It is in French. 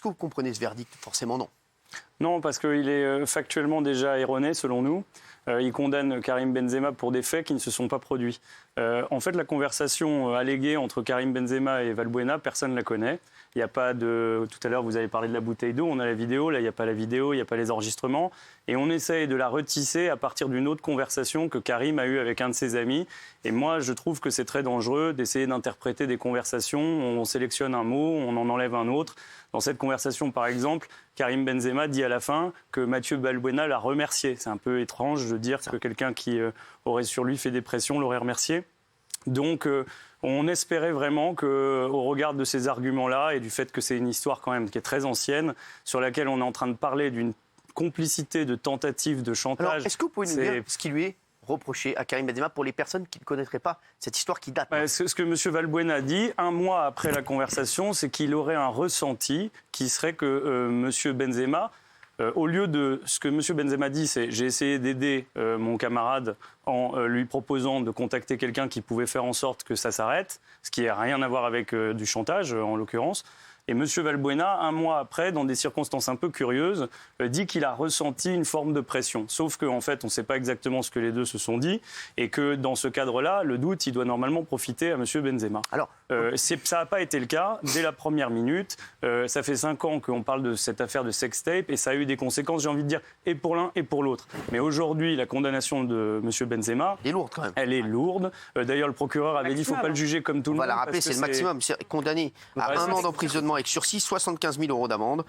que vous comprenez ce verdict? Forcément non. Non, parce qu'il est factuellement déjà erroné, selon nous. Il condamne Karim Benzema pour des faits qui ne se sont pas produits. En fait, la conversation alléguée entre Karim Benzema et Valbuena, personne ne la connaît. Il n'y a pas de... Tout à l'heure, vous avez parlé de la bouteille d'eau, on a la vidéo. Là, il n'y a pas la vidéo, il n'y a pas les enregistrements. Et on essaye de la retisser à partir d'une autre conversation que Karim a eue avec un de ses amis. Et moi, je trouve que c'est très dangereux d'essayer d'interpréter des conversations. On sélectionne un mot, on en enlève un autre. Dans cette conversation, par exemple, Karim Benzema dit à la fin que Mathieu Valbuena l'a remercié. C'est un peu étrange de dire que quelqu'un qui aurait sur lui fait des pressions l'aurait remercié. Donc, on espérait vraiment qu'au regard de ces arguments-là et du fait que c'est une histoire quand même qui est très ancienne, sur laquelle on est en train de parler d'une complicité de tentative de chantage... Alors, est-ce que vous pouvez nous dire ce qui lui est reproché à Karim Benzema pour les personnes qui ne connaîtraient pas cette histoire qui date? Ce que M. Valbuena dit, un mois après la conversation, c'est qu'il aurait un ressenti qui serait que M. Benzema... au lieu de ce que M. Benzema dit, c'est j'ai essayé d'aider mon camarade en lui proposant de contacter quelqu'un qui pouvait faire en sorte que ça s'arrête, ce qui n'a rien à voir avec du chantage en l'occurrence. Et M. Valbuena, un mois après, dans des circonstances un peu curieuses, dit qu'il a ressenti une forme de pression. Sauf qu'en fait, on ne sait pas exactement ce que les deux se sont dit et que dans ce cadre-là, le doute, il doit normalement profiter à M. Benzema. Alors, ça n'a pas été le cas dès la première minute. Ça fait 5 ans qu'on parle de cette affaire de sextape et ça a eu des conséquences, j'ai envie de dire, et pour l'un et pour l'autre. Mais aujourd'hui, la condamnation de M. Benzema, elle est lourde quand même. Elle est lourde. D'ailleurs, le procureur avait dit qu'il ne faut pas le juger comme tout le monde. On va la rappeler, c'est le maximum. C'est condamné à 1 an d'emprisonnement avec sursis, 75 000 € d'amende.